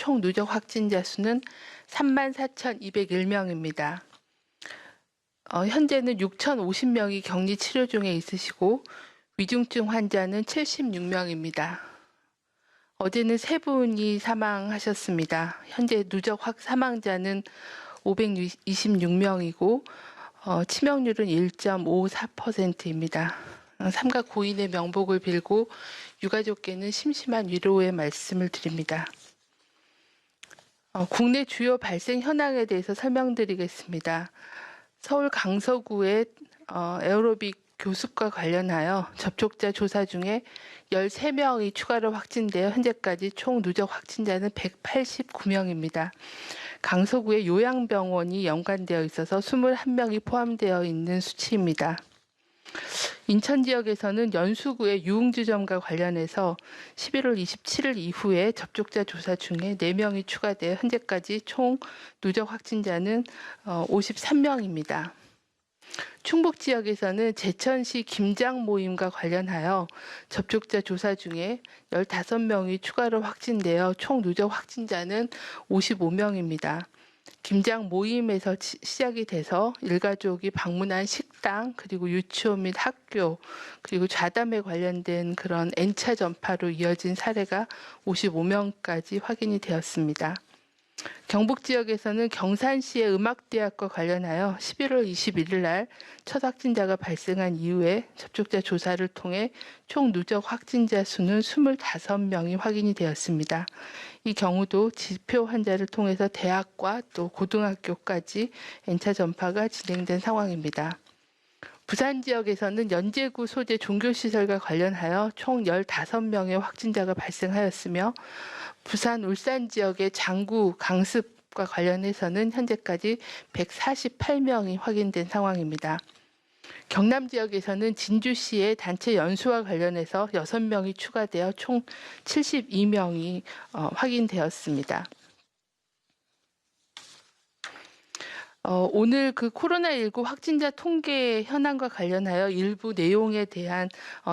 총 누적 확진자 수는 34,201명입니다. 현재는 6,050명이 격리 치료 중에 있으시고 위중증 환자는 76명입니다. 어제는 3분이 사망하셨습니다. 현재 누적 사망자는 526명이고 치명률은 1.54%입니다. 삼가 고인의 명복을 빌고 유가족께는 심심한 위로의 말씀을 드립니다. 국내 주요 발생 현황에 대해서 설명드리겠습니다. 서울 강서구의 에어로빅 교습과 관련하여 접촉자 조사 중에 13명이 추가로 확진되어 현재까지 총 누적 확진자는 189명입니다. 강서구의 요양병원이 연관되어 있어서 21명이 포함되어 있는 수치입니다. 인천 지역에서는 연수구의 유흥주점과 관련해서 11월 27일 이후에 접촉자 조사 중에 4명이 추가되어 현재까지 총 누적 확진자는 53명입니다. 충북 지역에서는 제천시 김장 모임과 관련하여 접촉자 조사 중에 15명이 추가로 확진되어 총 누적 확진자는 55명입니다. 김장 모임에서 시작이 돼서 일가족이 방문한 식당, 그리고 유치원 및 학교, 그리고 좌담에 관련된 그런 N차 전파로 이어진 사례가 55명까지 확인이 되었습니다. 경북 지역에서는 경산시의 음악대학과 관련하여 11월 21일 날 첫 확진자가 발생한 이후에 접촉자 조사를 통해 총 누적 확진자 수는 25명이 확인이 되었습니다. 이 경우도 지표 환자를 통해서 대학과 또 고등학교까지 N차 전파가 진행된 상황입니다. 부산 지역에서는 연제구 소재 종교시설과 관련하여 총 15명의 확진자가 발생하였으며 부산, 울산 지역의 장구, 강습과 관련해서는 현재까지 148명이 확인된 상황입니다. 경남 지역에서는 진주시의 단체 연수와 관련해서 6명이 추가되어 총 72명이 확인되었습니다. 오늘 그 코로나19 확진자 통계 현황과 관련하여 일부 내용에 대한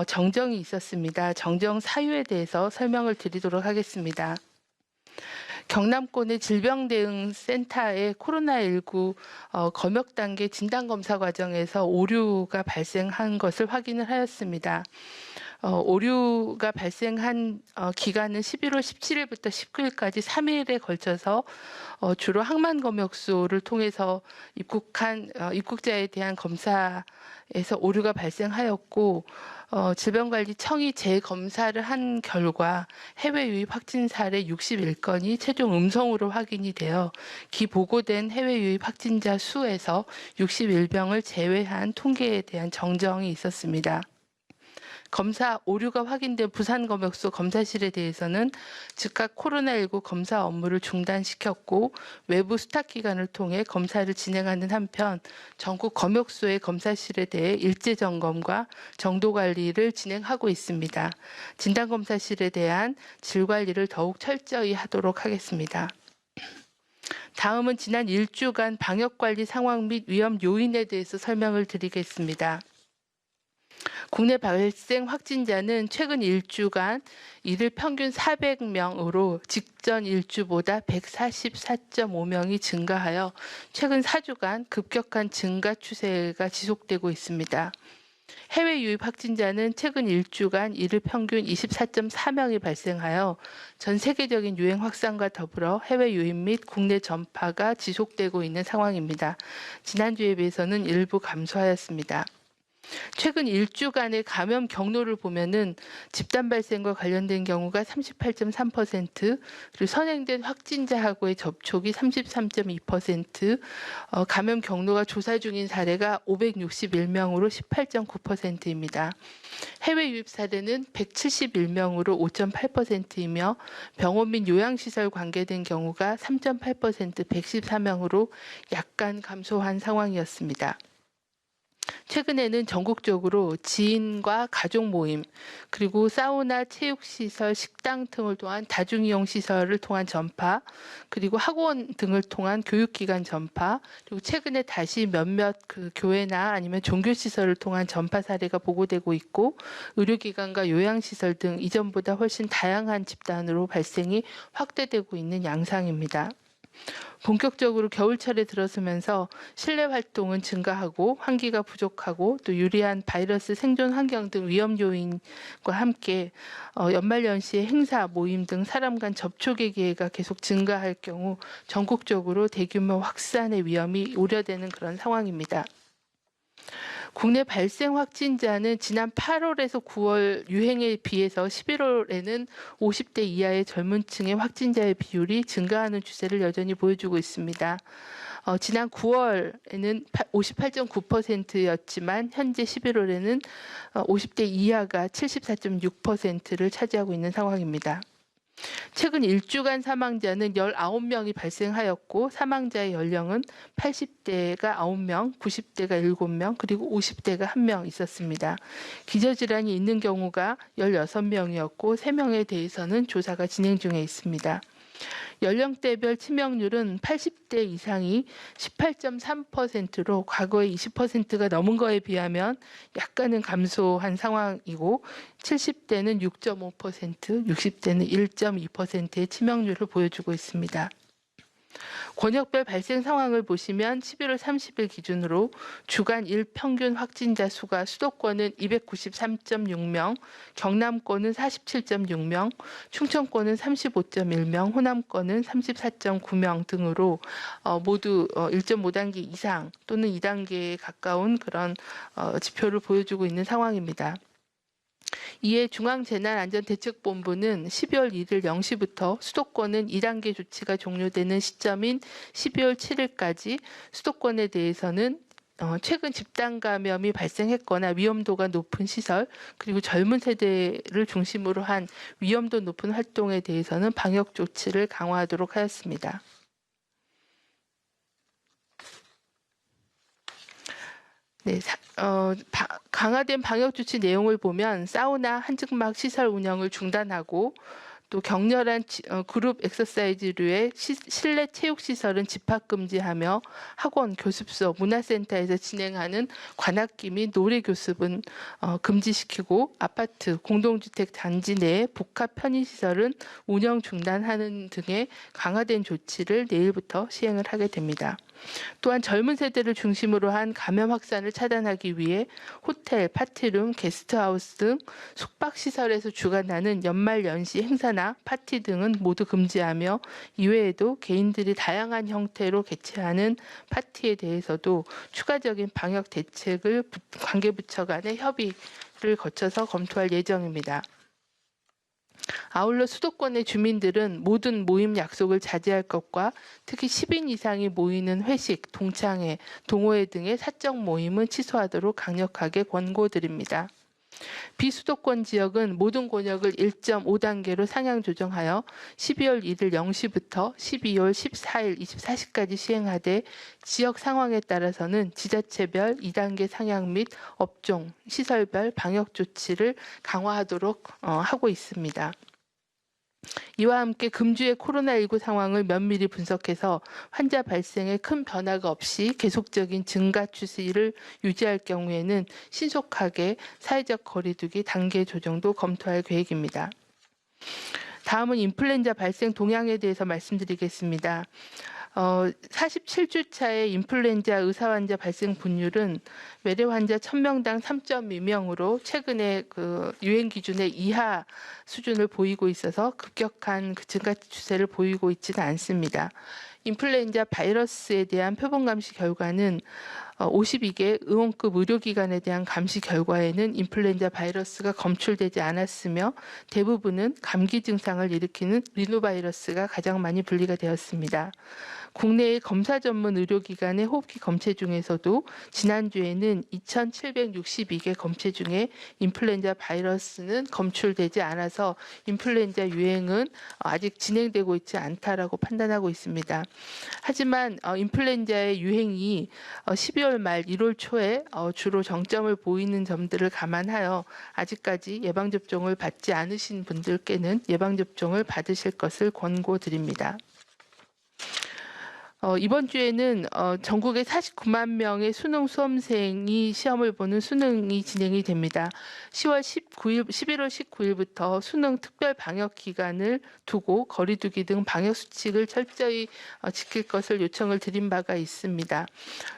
정정이 있었습니다. 정정 사유에 대해서 설명을 드리도록 하겠습니다. 경남권의 질병대응센터의 코로나19 검역 단계 진단검사 과정에서 오류가 발생한 것을 확인을 하였습니다. 오류가 발생한 기간은 11월 17일부터 19일까지 3일에 걸쳐서 주로 항만검역소를 통해서 입국자에 대한 검사에서 오류가 발생하였고 질병관리청이 재검사를 한 결과 해외 유입 확진 사례 61건이 최종 음성으로 확인이 되어 기보고된 해외 유입 확진자 수에서 61명을 제외한 통계에 대한 정정이 있었습니다. 검사 오류가 확인된 부산검역소 검사실에 대해서는 즉각 코로나19 검사 업무를 중단시켰고 외부 스타기관을 통해 검사를 진행하는 한편 전국 검역소의 검사실에 대해 일제점검과 정도관리를 진행하고 있습니다. 진단검사실에 대한 질관리를 더욱 철저히 하도록 하겠습니다. 다음은 지난 1주간 방역관리 상황 및 위험 요인에 대해서 설명을 드리겠습니다. 국내 발생 확진자는 최근 1주간 일일 평균 400명으로 직전 1주보다 144.5명이 증가하여 최근 4주간 급격한 증가 추세가 지속되고 있습니다. 해외 유입 확진자는 최근 1주간 일일 평균 24.4명이 발생하여 전 세계적인 유행 확산과 더불어 해외 유입 및 국내 전파가 지속되고 있는 상황입니다. 지난주에 비해서는 일부 감소하였습니다. 최근 1주간의 감염 경로를 보면은 집단 발생과 관련된 경우가 38.3%, 그리고 선행된 확진자하고의 접촉이 33.2%, 감염 경로가 조사 중인 사례가 561명으로 18.9%입니다. 해외 유입 사례는 171명으로 5.8%이며 병원 및 요양시설 관계된 경우가 3.8%, 114명으로 약간 감소한 상황이었습니다. 최근에는 전국적으로 지인과 가족 모임, 그리고 사우나, 체육시설, 식당 등을 통한 다중이용 시설을 통한 전파, 그리고 학원 등을 통한 교육기관 전파, 그리고 최근에 다시 몇몇 그 교회나 아니면 종교시설을 통한 전파 사례가 보고되고 있고, 의료기관과 요양시설 등 이전보다 훨씬 다양한 집단으로 발생이 확대되고 있는 양상입니다. 본격적으로 겨울철에 들어서면서 실내 활동은 증가하고 환기가 부족하고 또 유리한 바이러스 생존 환경 등 위험 요인과 함께 연말연시에 행사, 모임 등 사람 간 접촉의 기회가 계속 증가할 경우 전국적으로 대규모 확산의 위험이 우려되는 그런 상황입니다. 국내 발생 확진자는 지난 8월에서 9월 유행에 비해서 11월에는 50대 이하의 젊은 층의 확진자의 비율이 증가하는 추세를 여전히 보여주고 있습니다. 지난 9월에는 58.9%였지만 현재 11월에는 50대 이하가 74.6%를 차지하고 있는 상황입니다. 최근 1주간 사망자는 19명이 발생하였고 사망자의 연령은 80대가 9명, 90대가 7명, 그리고 50대가 1명 있었습니다. 기저질환이 있는 경우가 16명이었고 3명에 대해서는 조사가 진행 중에 있습니다. 연령대별 치명률은 80대 이상이 18.3%로 과거의 20%가 넘은 거에 비하면 약간은 감소한 상황이고 70대는 6.5%, 60대는 1.2%의 치명률을 보여주고 있습니다. 권역별 발생 상황을 보시면 11월 30일 기준으로 주간 일평균 확진자 수가 수도권은 293.6명, 경남권은 47.6명, 충청권은 35.1명, 호남권은 34.9명 등으로 모두 1.5단계 이상 또는 2단계에 가까운 그런 지표를 보여주고 있는 상황입니다. 이에 중앙재난안전대책본부는 12월 1일 0시부터 수도권은 2단계 조치가 종료되는 시점인 12월 7일까지 수도권에 대해서는 최근 집단 감염이 발생했거나 위험도가 높은 시설 그리고 젊은 세대를 중심으로 한 위험도 높은 활동에 대해서는 방역 조치를 강화하도록 하였습니다. 네, 강화된 방역 조치 내용을 보면 사우나, 한증막 시설 운영을 중단하고 또 격렬한 그룹 엑서사이즈류의 실내 체육시설은 집합금지하며 학원, 교습소, 문화센터에서 진행하는 관악기 및 놀이교습은 금지시키고 아파트, 공동주택 단지 내 복합 편의시설은 운영 중단하는 등의 강화된 조치를 내일부터 시행을 하게 됩니다. 또한 젊은 세대를 중심으로 한 감염 확산을 차단하기 위해 호텔, 파티룸, 게스트하우스 등 숙박시설에서 주관하는 연말 연시 행사나 파티 등은 모두 금지하며 이외에도 개인들이 다양한 형태로 개최하는 파티에 대해서도 추가적인 방역 대책을 관계부처 간의 협의를 거쳐서 검토할 예정입니다. 아울러 수도권의 주민들은 모든 모임 약속을 자제할 것과 특히 10인 이상이 모이는 회식, 동창회, 동호회 등의 사적 모임은 취소하도록 강력하게 권고드립니다. 비수도권 지역은 모든 권역을 1.5단계로 상향 조정하여 12월 1일 0시부터 12월 14일 24시까지 시행하되 지역 상황에 따라서는 지자체별 2단계 상향 및 업종, 시설별 방역 조치를 강화하도록 하고 있습니다. 이와 함께 금주의 코로나19 상황을 면밀히 분석해서 환자 발생에 큰 변화가 없이 계속적인 증가 추세를 유지할 경우에는 신속하게 사회적 거리두기 단계 조정도 검토할 계획입니다. 다음은 인플루엔자 발생 동향에 대해서 말씀드리겠습니다. 47주차의 인플루엔자 의사 환자 발생 분율은 외래 환자 1000명당 3.2명으로 최근에 그 유행 기준의 이하 수준을 보이고 있어서 급격한 그 증가 추세를 보이고 있지는 않습니다. 인플루엔자 바이러스에 대한 표본 감시 결과는 52개 의원급 의료기관에 대한 감시 결과에는 인플루엔자 바이러스가 검출되지 않았으며 대부분은 감기 증상을 일으키는 리노바이러스가 가장 많이 분리가 되었습니다. 국내의 검사 전문 의료기관의 호흡기 검체 중에서도 지난주에는 2,762개 검체 중에 인플루엔자 바이러스는 검출되지 않아서 인플루엔자 유행은 아직 진행되고 있지 않다라고 판단하고 있습니다. 하지만 인플루엔자의 유행이 12월 12월 말 1월 초에 주로 정점을 보이는 점들을 감안하여 아직까지 예방접종을 받지 않으신 분들께는 예방접종을 받으실 것을 권고드립니다. 이번 주에는 전국에 49만 명의 수능 수험생이 시험을 보는 수능이 진행이 됩니다. 11월 19일부터 수능 특별 방역 기간을 두고 거리두기 등 방역 수칙을 철저히 지킬 것을 요청을 드린 바가 있습니다.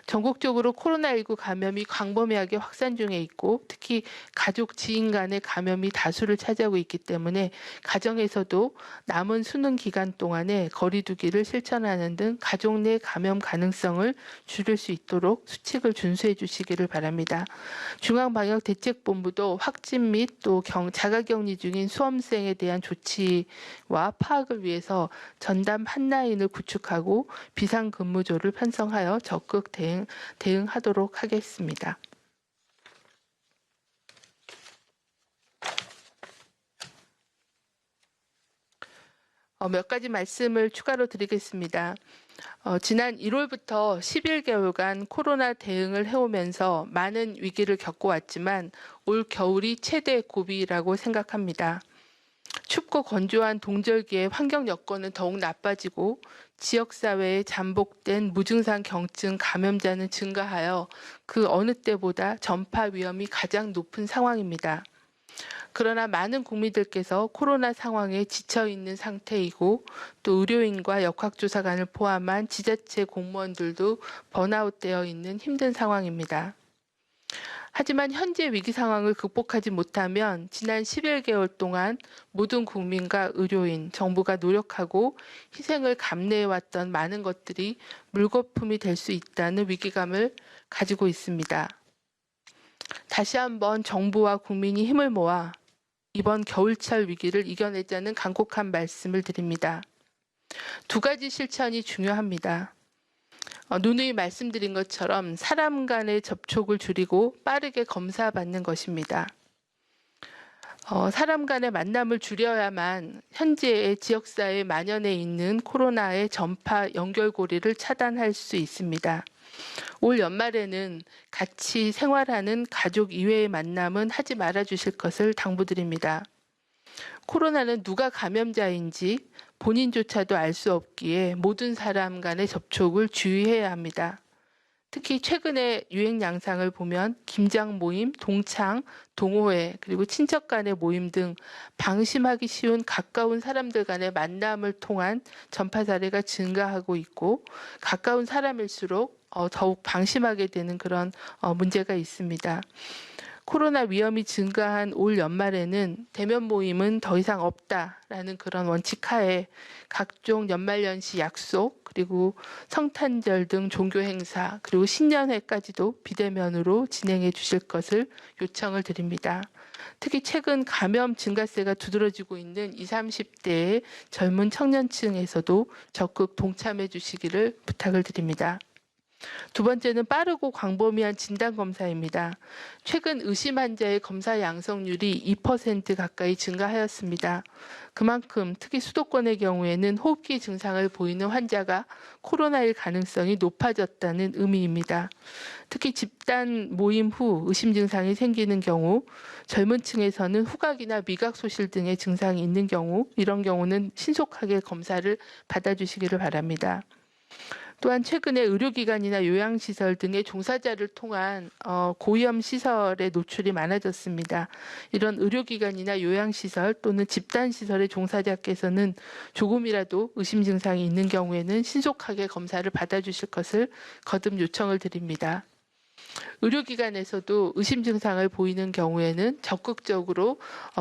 전국적으로 코로나19 감염이 광범위하게 확산 중에 있고 특히 가족, 지인 간의 감염이 다수를 차지하고 있기 때문에 가정에서도 남은 수능 기간 동안에 거리두기를 실천하는 등 가족 내 감염 가능성을 줄일 수 있도록 수칙을 준수해 주시기를 바랍니다. 중앙방역대책본부도 확진 및 또 자가격리 중인 수험생에 대한 조치와 파악을 위해서 전담 핫라인을 구축하고 비상근무조를 편성하여 적극 대응하도록 하겠습니다. 몇 가지 말씀을 추가로 드리겠습니다. 지난 1월부터 11개월간 코로나 대응을 해오면서 많은 위기를 겪어왔지만 올 겨울이 최대 고비라고 생각합니다. 춥고 건조한 동절기에 환경 여건은 더욱 나빠지고 지역사회에 잠복된 무증상 경증 감염자는 증가하여 그 어느 때보다 전파 위험이 가장 높은 상황입니다. 그러나 많은 국민들께서 코로나 상황에 지쳐 있는 상태이고 또 의료인과 역학조사관을 포함한 지자체 공무원들도 번아웃되어 있는 힘든 상황입니다. 하지만 현재 위기 상황을 극복하지 못하면 지난 11개월 동안 모든 국민과 의료인, 정부가 노력하고 희생을 감내해왔던 많은 것들이 물거품이 될 수 있다는 위기감을 가지고 있습니다. 다시 한번 정부와 국민이 힘을 모아 이번 겨울철 위기를 이겨내자는 간곡한 말씀을 드립니다. 두 가지 실천이 중요합니다. 누누이 말씀드린 것처럼 사람 간의 접촉을 줄이고 빠르게 검사받는 것입니다. 사람 간의 만남을 줄여야만 현재의 지역사회에 만연해 있는 코로나의 전파 연결고리를 차단할 수 있습니다. 올 연말에는 같이 생활하는 가족 이외의 만남은 하지 말아 주실 것을 당부드립니다. 코로나는 누가 감염자인지 본인조차도 알 수 없기에 모든 사람 간의 접촉을 주의해야 합니다. 특히 최근의 유행 양상을 보면 김장 모임, 동창, 동호회, 그리고 친척 간의 모임 등 방심하기 쉬운 가까운 사람들 간의 만남을 통한 전파 사례가 증가하고 있고 가까운 사람일수록 더욱 방심하게 되는 그런 문제가 있습니다. 코로나 위험이 증가한 올 연말에는 대면 모임은 더 이상 없다라는 그런 원칙 하에 각종 연말연시 약속 그리고 성탄절 등 종교 행사 그리고 신년회까지도 비대면으로 진행해 주실 것을 요청을 드립니다. 특히 최근 감염 증가세가 두드러지고 있는 20, 30대의 젊은 청년층에서도 적극 동참해 주시기를 부탁을 드립니다. 두 번째는 빠르고 광범위한 진단검사입니다. 최근 의심 환자의 검사 양성률이 2% 가까이 증가하였습니다. 그만큼 특히 수도권의 경우에는 호흡기 증상을 보이는 환자가 코로나일 가능성이 높아졌다는 의미입니다. 특히 집단 모임 후 의심 증상이 생기는 경우, 젊은 층에서는 후각이나 미각 소실 등의 증상이 있는 경우, 이런 경우는 신속하게 검사를 받아주시기를 바랍니다. 또한 최근에 의료기관이나 요양시설 등의 종사자를 통한 고위험 시설에 노출이 많아졌습니다. 이런 의료기관이나 요양시설 또는 집단시설의 종사자께서는 조금이라도 의심 증상이 있는 경우에는 신속하게 검사를 받아주실 것을 거듭 요청을 드립니다. 의료기관에서도 의심 증상을 보이는 경우에는 적극적으로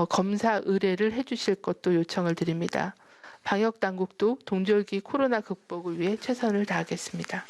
검사 의뢰를 해주실 것도 요청을 드립니다. 방역당국도 동절기 코로나 극복을 위해 최선을 다하겠습니다.